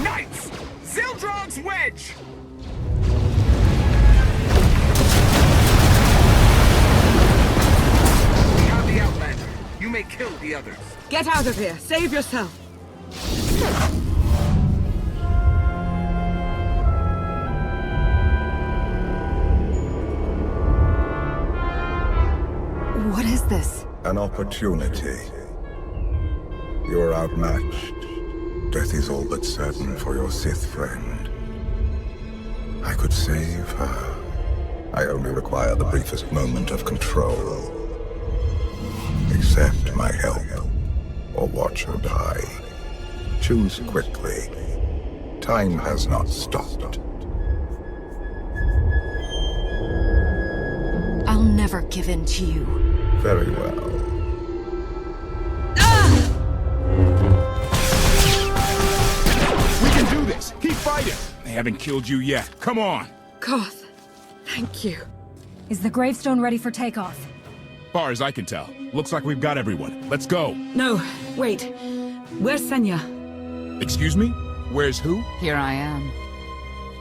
Knights! Zildrog's wedge! We have the Outlander. You may kill the others. Get out of here! Save yourself! What is this? An opportunity. You are outmatched. Death is all but certain for your Sith friend. I could save her. I only require the briefest moment of control. Accept my help, or watch her die. Choose quickly. Time has not stopped. I'll never give in to you. Very well. We can do this! Keep fighting! They haven't killed you yet. Come on! Koth, thank you. Is the Gravestone ready for takeoff? Far as I can tell, looks like we've got everyone. Let's go. No, wait. Where's Senya? Excuse me? Where's who? Here I am.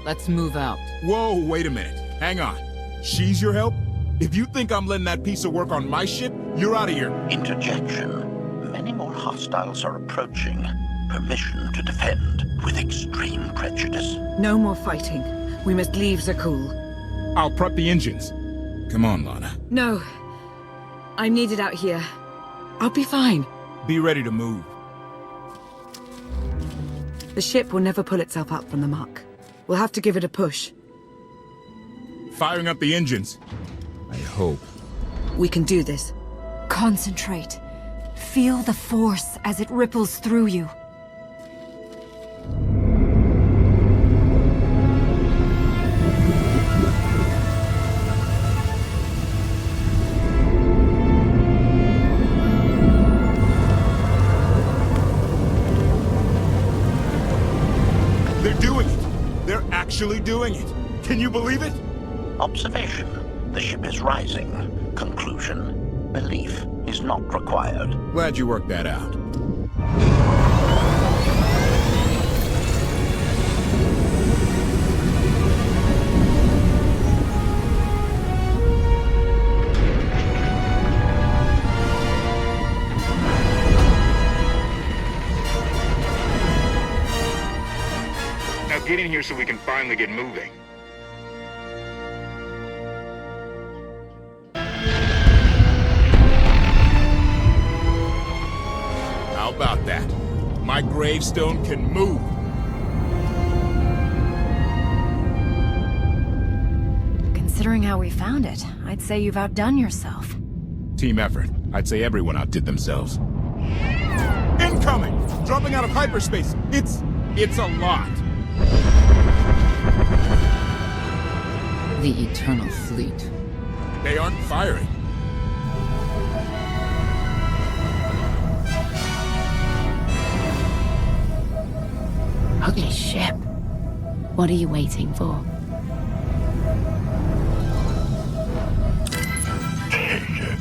Let's move out. Whoa, wait a minute. Hang on. She's your help? If you think I'm letting that piece of work on my ship, you're out of here. Interjection. Many more hostiles are approaching. Permission to defend with extreme prejudice. No more fighting. We must leave Zakul. I'll prep the engines. Come on, Lana. No. I'm needed out here. I'll be fine. Be ready to move. The ship will never pull itself up from the muck. We'll have to give it a push. Firing up the engines. I hope. We can do this. Concentrate. Feel the force as it ripples through you. They're doing it! They're actually doing it! Can you believe it? Observation. The ship is rising. Conclusion. Belief is not required. Glad you worked that out. Now get in here so we can finally get moving. How about that? My gravestone can move. Considering how we found it, I'd say you've outdone yourself. Team effort. I'd say everyone outdid themselves. Incoming! Dropping out of hyperspace. It's a lot. The Eternal Fleet. They aren't firing. Ugly ship. What are you waiting for? Take it.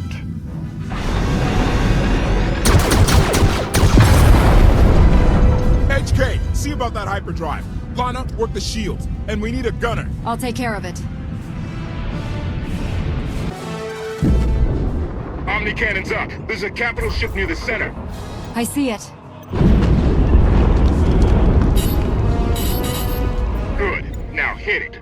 HK, see about that hyperdrive. Lana, work the shields. And we need a gunner. I'll take care of it. Omni cannons up. There's a capital ship near the center. I see it. Good. Now hit it.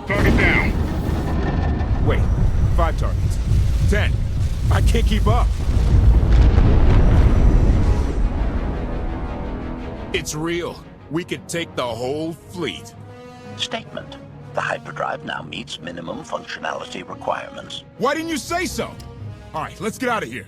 Target down. Wait, 5 targets. 10. I can't keep up. It's real. We could take the whole fleet. Statement. The hyperdrive now meets minimum functionality requirements. Why didn't you say so? All right, let's get out of here.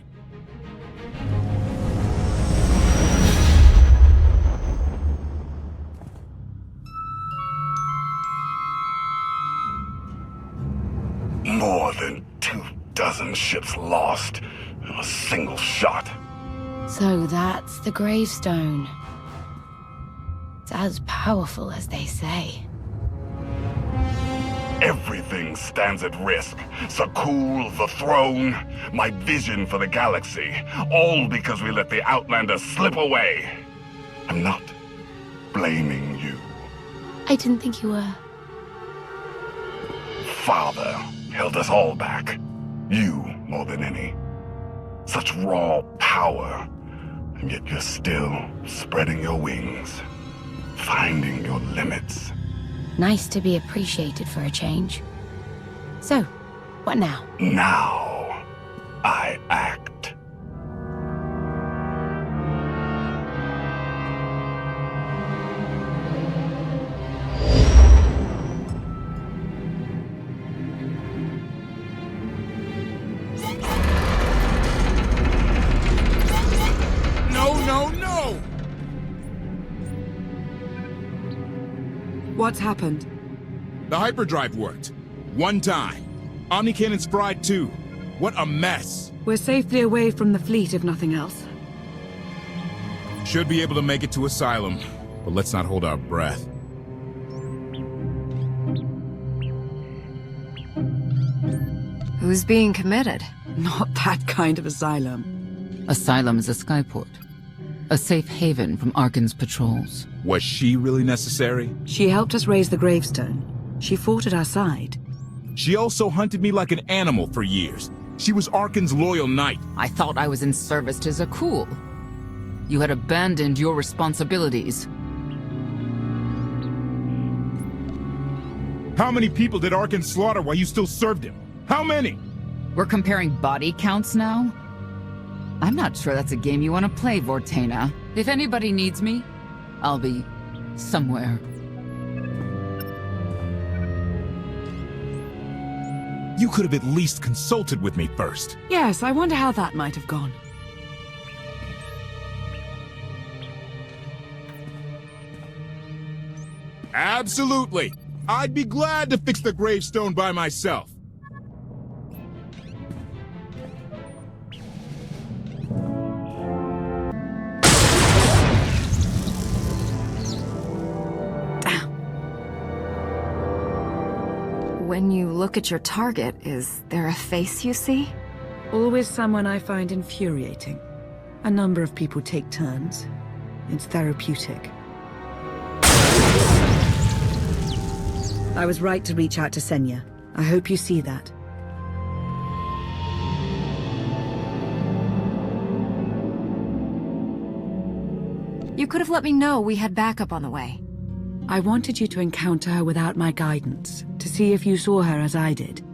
More than 24 ships lost in a single shot. So that's the Gravestone. It's as powerful as they say. Everything stands at risk. Sakul, the throne, my vision for the galaxy. All because we let the Outlanders slip away. I'm not blaming you. I didn't think you were. Father held us all back. You more than any. Such raw power. And yet you're still spreading your wings. Finding your limits. Nice to be appreciated for a change. So, what now? Now, I act. No! What's happened? The hyperdrive worked. One time. Omnicannon's fried too. What a mess. We're safely away from the fleet, if nothing else. Should be able to make it to Asylum, but let's not hold our breath. Who's being committed? Not that kind of asylum. Asylum is a skyport. A safe haven from Arkan's patrols. Was she really necessary? She helped us raise the Gravestone. She fought at our side. She also hunted me like an animal for years. She was Arkan's loyal knight. I thought I was in service to Zakul. You had abandoned your responsibilities. How many people did Arkan slaughter while you still served him? How many? We're comparing body counts now? I'm not sure that's a game you want to play, Vortena. If anybody needs me, I'll be somewhere. You could have at least consulted with me first. Yes, I wonder how that might have gone. Absolutely. I'd be glad to fix the Gravestone by myself. When you look at your target, is there a face you see? Always someone I find infuriating. A number of people take turns. It's therapeutic. I was right to reach out to Senya. I hope you see that. You could have let me know we had backup on the way. I wanted you to encounter her without my guidance, to see if you saw her as I did.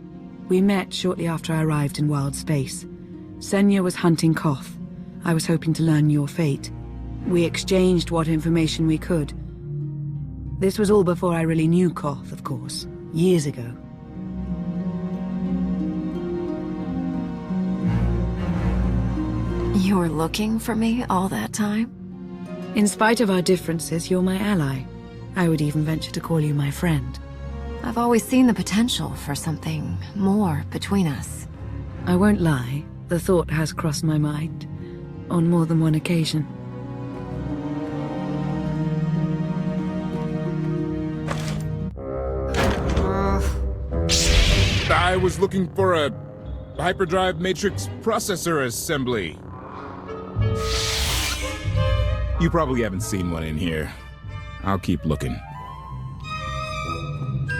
We met shortly after I arrived in wild space. Senya was hunting Koth. I was hoping to learn your fate. We exchanged what information we could. This was all before I really knew Koth, of course. Years ago. You were looking for me all that time? In spite of our differences, you're my ally. I would even venture to call you my friend. I've always seen the potential for something more between us. I won't lie, the thought has crossed my mind. On more than one occasion. I was looking for a hyperdrive matrix processor assembly. You probably haven't seen one in here. I'll keep looking.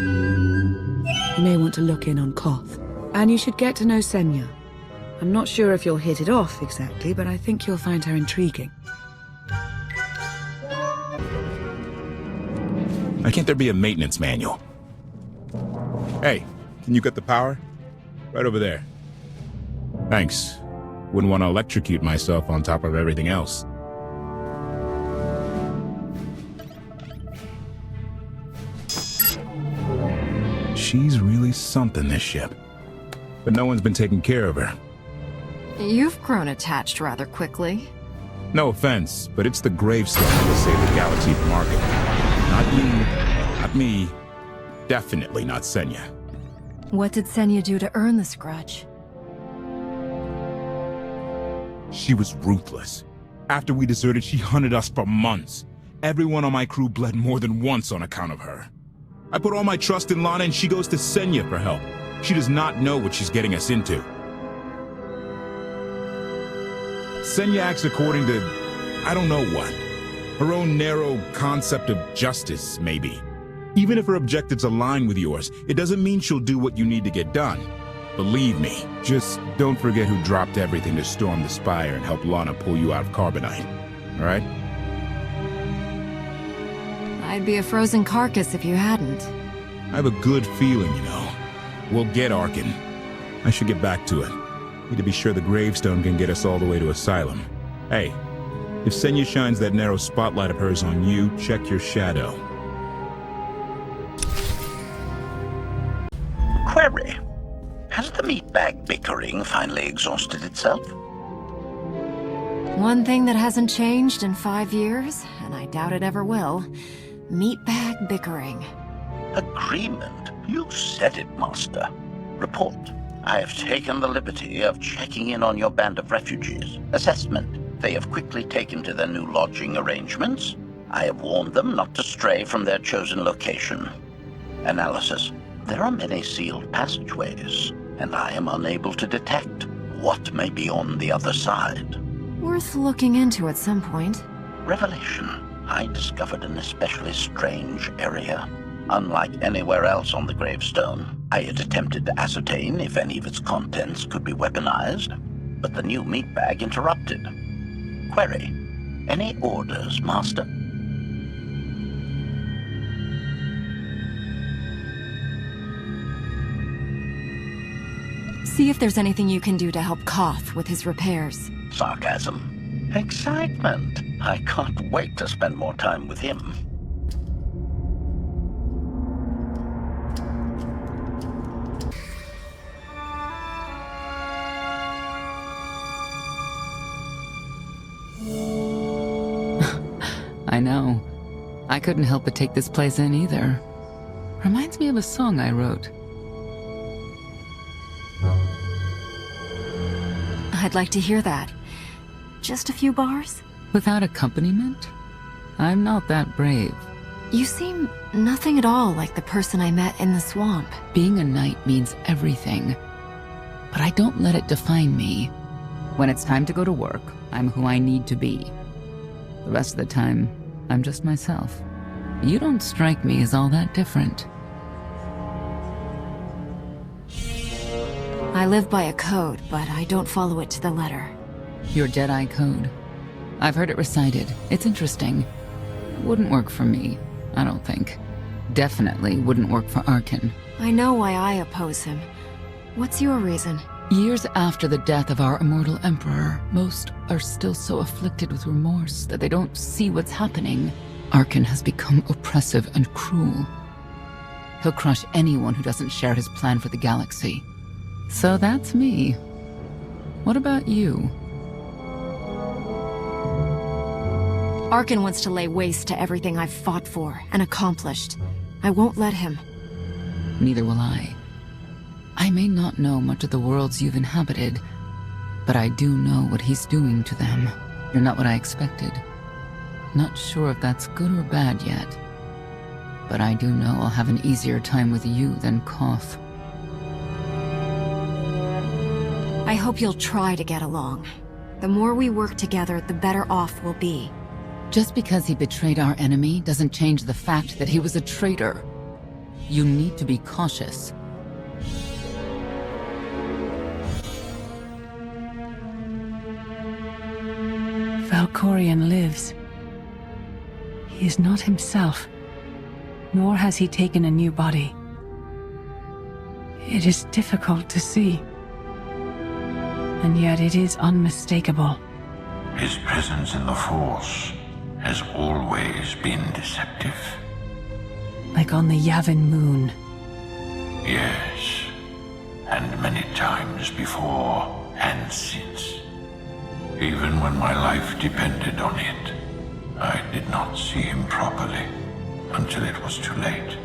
You may want to look in on Koth. And you should get to know Senya. I'm not sure if you'll hit it off exactly, but I think you'll find her intriguing. Why can't there be a maintenance manual? Hey, can you cut the power? Right over there. Thanks. Wouldn't want to electrocute myself on top of everything else. She's really something, this ship. But no one's been taking care of her. You've grown attached rather quickly. No offense, but it's the Gravestone that will save the galaxy from Arkin. Not you, not me, definitely not Senya. What did Senya do to earn this grudge? She was ruthless. After we deserted, she hunted us for months. Everyone on my crew bled more than once on account of her. I put all my trust in Lana and she goes to Senya for help. She does not know what she's getting us into. Senya acts according to, I don't know what. Her own narrow concept of justice, maybe. Even if her objectives align with yours, it doesn't mean she'll do what you need to get done. Believe me, just don't forget who dropped everything to storm the Spire and help Lana pull you out of Carbonite. All right? I'd be a frozen carcass if you hadn't. I have a good feeling, you know. We'll get Arkin. I should get back to it. Need to be sure the Gravestone can get us all the way to Asylum. Hey, if Senya shines that narrow spotlight of hers on you, check your shadow. Query. Has the meatbag bickering finally exhausted itself? One thing that hasn't changed in 5 years, and I doubt it ever will, meatbag bickering. Agreement? You said it, Master. Report. I have taken the liberty of checking in on your band of refugees. Assessment. They have quickly taken to their new lodging arrangements. I have warned them not to stray from their chosen location. Analysis. There are many sealed passageways, and I am unable to detect what may be on the other side. Worth looking into at some point. Revelation. I discovered an especially strange area. Unlike anywhere else on the Gravestone, I had attempted to ascertain if any of its contents could be weaponized, but the new meatbag interrupted. Query. Any orders, Master? See if there's anything you can do to help Koth with his repairs. Sarcasm. Excitement. I can't wait to spend more time with him. I know. I couldn't help but take this place in either. Reminds me of a song I wrote. I'd like to hear that. Just a few bars? Without accompaniment? I'm not that brave. You seem nothing at all like the person I met in the swamp. Being a knight means everything. But I don't let it define me. When it's time to go to work, I'm who I need to be. The rest of the time, I'm just myself. You don't strike me as all that different. I live by a code, but I don't follow it to the letter. Your Jedi code. I've heard it recited. It's interesting. Wouldn't work for me, I don't think. Definitely wouldn't work for Arkin. I know why I oppose him. What's your reason? Years after the death of our immortal emperor, most are still so afflicted with remorse that they don't see what's happening. Arkin has become oppressive and cruel. He'll crush anyone who doesn't share his plan for the galaxy. So that's me. What about you? Arkin wants to lay waste to everything I've fought for and accomplished. I won't let him. Neither will I. I may not know much of the worlds you've inhabited, but I do know what he's doing to them. You're not what I expected. Not sure if that's good or bad yet. But I do know I'll have an easier time with you than Koth. I hope you'll try to get along. The more we work together, the better off we'll be. Just because he betrayed our enemy doesn't change the fact that he was a traitor. You need to be cautious. Valkorion lives. He is not himself, nor has he taken a new body. It is difficult to see, and yet it is unmistakable. His presence in the Force has always been deceptive. Like on the Yavin moon, Yes. And many times before and since. Even when my life depended on it, I did not see him properly until it was too late.